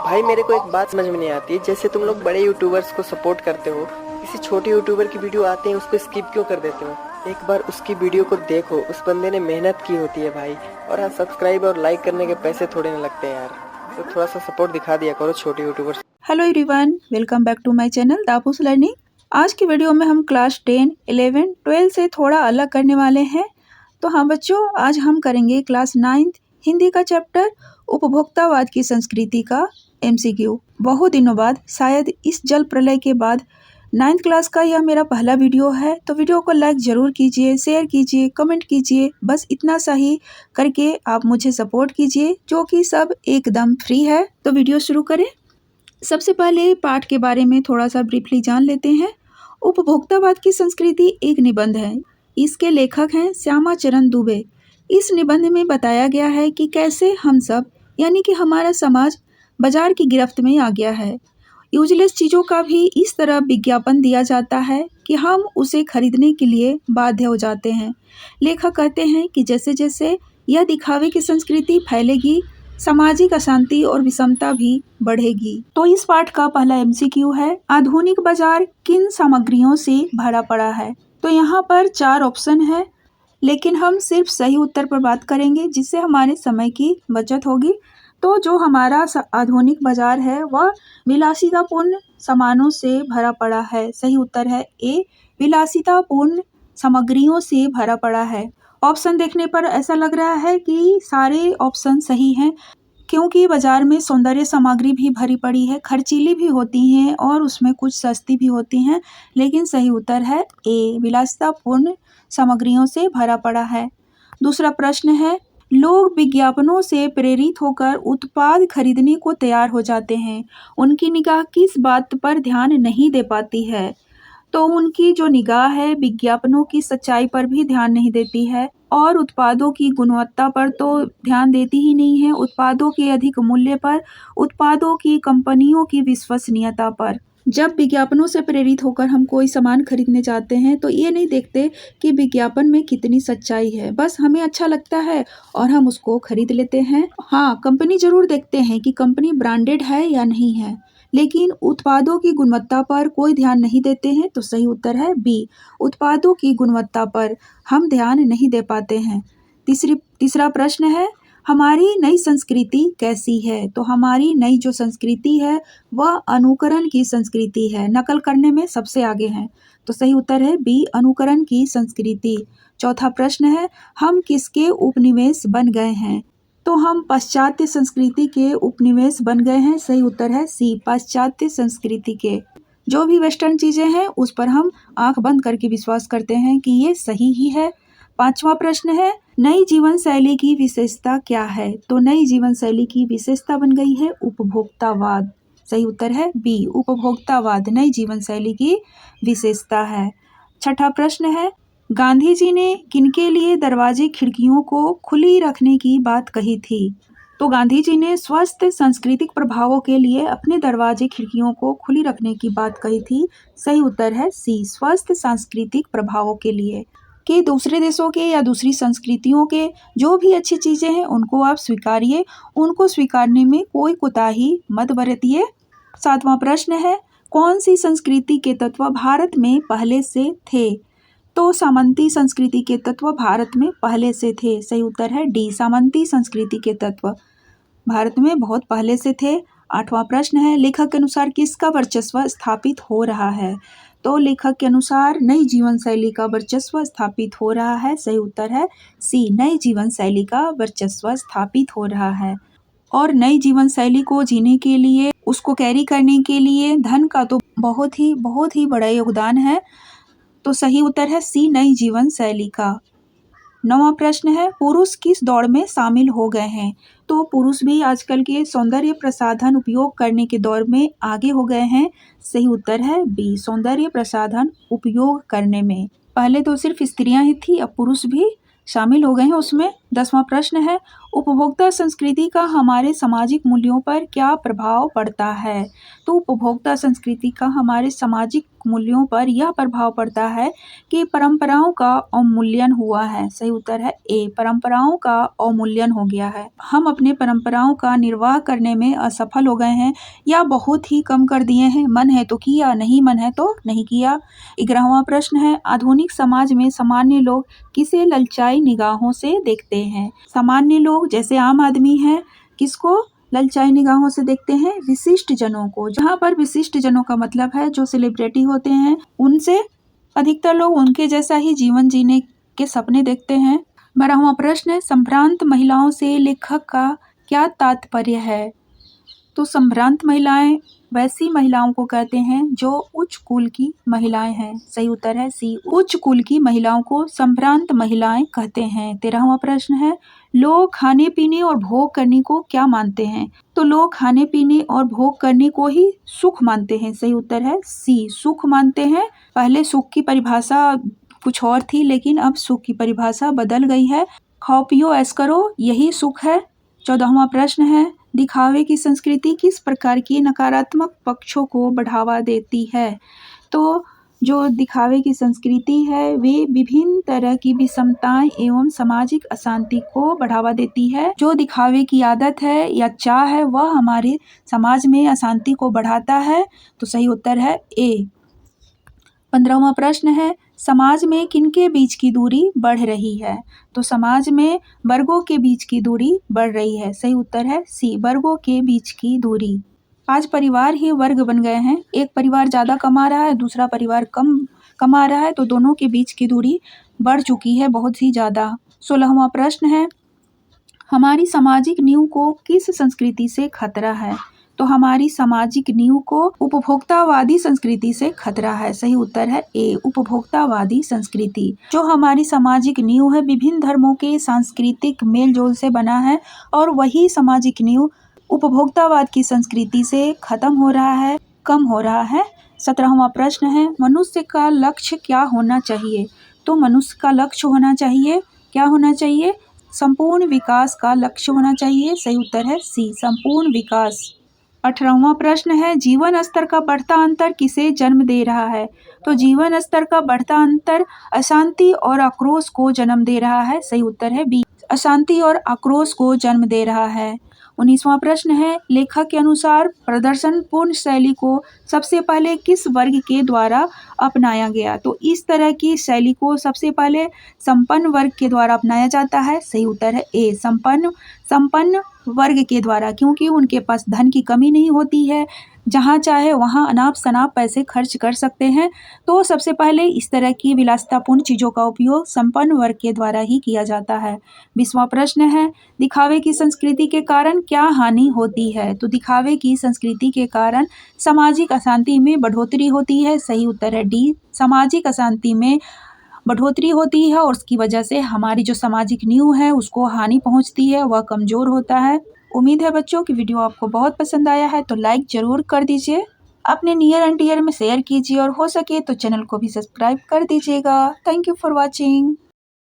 भाई मेरे को एक बात समझ में नहीं आती, जैसे तुम लोग बड़े यूट्यूबर्स को सपोर्ट करते हो, किसी छोटे यूट्यूबर की वीडियो आते हैं उसको स्किप क्यों कर देते हो। एक बार उसकी वीडियो को देखो, उस बंदे ने मेहनत की होती है भाई। और हाँ, सब्सक्राइब और लाइक करने के पैसे थोड़े ना लगते हैं यार, तो थोड़ा सा सपोर्ट दिखा दिया करो छोटे youtubers. Hello everyone, welcome back to my channel दापूस लर्निंग। आज की वीडियो में हम क्लास 10, 11, 12 से थोड़ा अलग करने वाले हैं। तो हाँ बच्चों, आज हम करेंगे क्लास 9 हिंदी का चैप्टर उपभोक्तावाद की संस्कृति का MCQ। बहुत दिनों बाद, शायद इस जल प्रलय के बाद 9th क्लास का यह मेरा पहला वीडियो है। तो वीडियो को लाइक ज़रूर कीजिए, शेयर कीजिए, कमेंट कीजिए। बस इतना सा ही करके आप मुझे सपोर्ट कीजिए, जो कि सब एकदम फ्री है। तो वीडियो शुरू करें। सबसे पहले पाठ के बारे में थोड़ा सा ब्रीफली जान लेते हैं। उपभोक्तावाद की संस्कृति एक निबंध है। इसके लेखक हैं श्यामा चरण दुबे। इस निबंध में बताया गया है कि कैसे हम सब यानी कि हमारा समाज बाजार की गिरफ्त में आ गया है। यूजलेस चीज़ों का भी इस तरह विज्ञापन दिया जाता है कि हम उसे खरीदने के लिए बाध्य हो जाते हैं। लेखक कहते हैं कि जैसे जैसे यह दिखावे की संस्कृति फैलेगी, सामाजिक अशांति और विषमता भी बढ़ेगी। तो इस पाठ का पहला MCQ है, आधुनिक बाजार किन सामग्रियों से भरा पड़ा है। तो यहाँ पर 4 ऑप्शन है, लेकिन हम सिर्फ सही उत्तर पर बात करेंगे, जिससे हमारे समय की बचत होगी। तो जो हमारा आधुनिक बाजार है वह विलासितापूर्ण सामानों से भरा पड़ा है। सही उत्तर है A, विलासितापूर्ण सामग्रियों से भरा पड़ा है। ऑप्शन देखने पर ऐसा लग रहा है कि सारे ऑप्शन सही हैं, क्योंकि बाजार में सौंदर्य सामग्री भी भरी पड़ी है, खर्चीली भी होती हैं और उसमें कुछ सस्ती भी होती हैं। लेकिन सही उत्तर है A, विलासितापूर्ण सामग्रियों से भरा पड़ा है। दूसरा प्रश्न है, लोग विज्ञापनों से प्रेरित होकर उत्पाद खरीदने को तैयार हो जाते हैं। उनकी निगाह किस बात पर ध्यान नहीं दे पाती है। तो उनकी जो निगाह है विज्ञापनों की सच्चाई पर भी ध्यान नहीं देती है और उत्पादों की गुणवत्ता पर तो ध्यान देती ही नहीं है, उत्पादों के अधिक मूल्य पर, उत्पादों की कंपनियों की विश्वसनीयता पर। जब विज्ञापनों से प्रेरित होकर हम कोई सामान खरीदने जाते हैं तो ये नहीं देखते कि विज्ञापन में कितनी सच्चाई है, बस हमें अच्छा लगता है और हम उसको खरीद लेते हैं। हाँ, कंपनी जरूर देखते हैं कि कंपनी ब्रांडेड है या नहीं है, लेकिन उत्पादों की गुणवत्ता पर कोई ध्यान नहीं देते हैं। तो सही उत्तर है B, उत्पादों की गुणवत्ता पर हम ध्यान नहीं दे पाते हैं। तीसरा प्रश्न है, हमारी नई संस्कृति कैसी है। तो हमारी नई जो संस्कृति है वह अनुकरण की संस्कृति है, नकल करने में सबसे आगे है। तो सही उत्तर है B, अनुकरण की संस्कृति। चौथा प्रश्न है, हम किसके उपनिवेश बन गए हैं। तो हम पाश्चात्य संस्कृति के उपनिवेश बन गए हैं। सही उत्तर है C, पाश्चात्य संस्कृति के। जो भी वेस्टर्न चीजें हैं उस पर हम आंख बंद करके विश्वास करते हैं कि ये सही ही है। पांचवा प्रश्न है, नई जीवन शैली की विशेषता क्या है। तो नई जीवन शैली की विशेषता बन गई है उपभोक्तावाद। सही उत्तर है B, उपभोक्तावाद नई जीवन शैली की विशेषता है। छठा प्रश्न है, गांधी जी ने किनके लिए दरवाजे खिड़कियों को खुली रखने की बात कही थी। तो गांधी जी ने स्वस्थ सांस्कृतिक प्रभावों के लिए अपने दरवाजे खिड़कियों को खुली रखने की बात कही थी। सही उत्तर है C, स्वस्थ सांस्कृतिक प्रभावों के लिए, कि दूसरे देशों के या दूसरी संस्कृतियों के जो भी अच्छी चीजें हैं उनको आप स्वीकारिए, उनको स्वीकारने में कोई कोताही मत बरतिए। सातवां प्रश्न है, कौन सी संस्कृति के तत्व भारत में पहले से थे। तो सामंती संस्कृति के तत्व भारत में पहले से थे। सही उत्तर है D, सामंती संस्कृति के तत्व भारत में बहुत पहले से थे। आठवां प्रश्न है, लेखक के अनुसार किसका वर्चस्व स्थापित हो रहा है। तो लेखक के अनुसार नई जीवन शैली का वर्चस्व स्थापित हो रहा है। सही उत्तर है C, नई जीवन शैली का वर्चस्व स्थापित हो रहा है। और नई जीवन शैली को जीने के लिए, उसको कैरी करने के लिए धन का तो बहुत ही बड़ा योगदान है। तो सही उत्तर है C, नई जीवन शैली का। नौवां प्रश्न है, पुरुष किस दौड़ में शामिल हो गए हैं। तो पुरुष भी आजकल के सौंदर्य प्रसाधन उपयोग करने के दौर में आगे हो गए हैं। सही उत्तर है B, सौंदर्य प्रसाधन उपयोग करने में। पहले तो सिर्फ स्त्रियां ही थी, अब पुरुष भी शामिल हो गए हैं उसमें। 10वां प्रश्न है, उपभोक्ता संस्कृति का हमारे सामाजिक मूल्यों पर क्या प्रभाव पड़ता है? तो उपभोक्ता संस्कृति का हमारे सामाजिक मूल्यों पर यह प्रभाव पड़ता है कि परंपराओं का अवमूल्यन हुआ है। सही उत्तर है ए, परंपराओं का अवमूल्यन हो गया है। हम अपने परंपराओं का निर्वाह करने में असफल हो गए हैं या बहुत ही कम कर दिए हैं। मन है तो किया, नहीं मन है तो नहीं किया। 11वां प्रश्न है, आधुनिक समाज में सामान्य लोग किसे ललचाई निगाहों से देखते हैं? सामान्य लोग जैसे आम आदमी है, किसको ललचाई निगाहों से देखते हैं? विशिष्ट जनों को। जहाँ पर विशिष्ट जनों का मतलब है जो सेलिब्रिटी होते हैं, उनसे अधिकतर लोग उनके जैसा ही जीवन जीने के सपने देखते हैं। 12वां प्रश्न है, संभ्रांत महिलाओं से लेखक का क्या तात्पर्य है? तो संभ्रांत महिलाएं वैसी महिलाओं को कहते हैं जो उच्च कुल की महिलाएं हैं। सही उत्तर है सी, उच्च कुल की महिलाओं को संभ्रांत महिलाएं कहते हैं। 13वां प्रश्न है, लोग खाने पीने और भोग करने को क्या मानते हैं? तो लोग खाने पीने और भोग करने को ही सुख मानते हैं। सही उत्तर है सी, सुख मानते हैं। पहले सुख की परिभाषा कुछ और थी, लेकिन अब सुख की परिभाषा बदल गई है। खाओ पियो ऐश करो, यही सुख है। 14वां प्रश्न है, दिखावे की संस्कृति किस प्रकार की नकारात्मक पक्षों को बढ़ावा देती है? तो जो दिखावे की संस्कृति है वे विभिन्न तरह की विषमताएं एवं सामाजिक अशांति को बढ़ावा देती है। जो दिखावे की आदत है या चाह है वह हमारे समाज में अशांति को बढ़ाता है। तो सही उत्तर है ए। 15वां प्रश्न है, समाज में किनके बीच की दूरी बढ़ रही है? तो समाज में वर्गों के बीच की दूरी बढ़ रही है। सही उत्तर है सी, वर्गों के बीच की दूरी। आज परिवार ही वर्ग बन गए हैं। एक परिवार ज़्यादा कमा रहा है, दूसरा परिवार कम कमा रहा है, तो दोनों के बीच की दूरी बढ़ चुकी है बहुत ही ज़्यादा। 16वां प्रश्न है, हमारी सामाजिक नींव को किस संस्कृति से खतरा है? तो हमारी सामाजिक नींव को उपभोक्तावादी संस्कृति से खतरा है। सही उत्तर है ए, उपभोक्तावादी संस्कृति। जो हमारी सामाजिक नींव है विभिन्न धर्मों के सांस्कृतिक मेलजोल से बना है और वही सामाजिक नींव उपभोक्तावाद की संस्कृति से खत्म हो रहा है, कम हो रहा है। 17वां प्रश्न है, मनुष्य का लक्ष्य क्या होना चाहिए? तो मनुष्य का लक्ष्य होना चाहिए, क्या होना चाहिए? संपूर्ण विकास का लक्ष्य होना चाहिए। सही उत्तर है सी, संपूर्ण विकास। 18वां प्रश्न है, जीवन स्तर का बढ़ता अंतर किसे जन्म दे रहा है? तो जीवन स्तर का बढ़ता अंतर अशांति और आक्रोश को जन्म दे रहा है। सही उत्तर है बी, अशांति और आक्रोश को जन्म दे रहा है। 19वां प्रश्न है, लेखक के अनुसार प्रदर्शन पूर्ण शैली को सबसे पहले किस वर्ग के द्वारा अपनाया गया? तो इस तरह की शैली को सबसे पहले संपन्न वर्ग के द्वारा अपनाया जाता है। सही उत्तर है ए, संपन्न वर्ग के द्वारा, क्योंकि उनके पास धन की कमी नहीं होती है, जहाँ चाहे वहाँ अनाप शनाप पैसे खर्च कर सकते हैं। तो सबसे पहले इस तरह की विलासितापूर्ण चीज़ों का उपयोग संपन्न वर्ग के द्वारा ही किया जाता है। 20वां प्रश्न है, दिखावे की संस्कृति के कारण क्या हानि होती है? तो दिखावे की संस्कृति के कारण सामाजिक अशांति में बढ़ोतरी होती है। सही उत्तर है डी, सामाजिक अशांति में बढ़ोतरी होती है और उसकी वजह से हमारी जो सामाजिक नींव है उसको हानि पहुंचती है, वह कमज़ोर होता है। उम्मीद है बच्चों कि वीडियो आपको बहुत पसंद आया है, तो लाइक ज़रूर कर दीजिए, अपने नियर एंड डियर में शेयर कीजिए और हो सके तो चैनल को भी सब्सक्राइब कर दीजिएगा। Thank you for watching.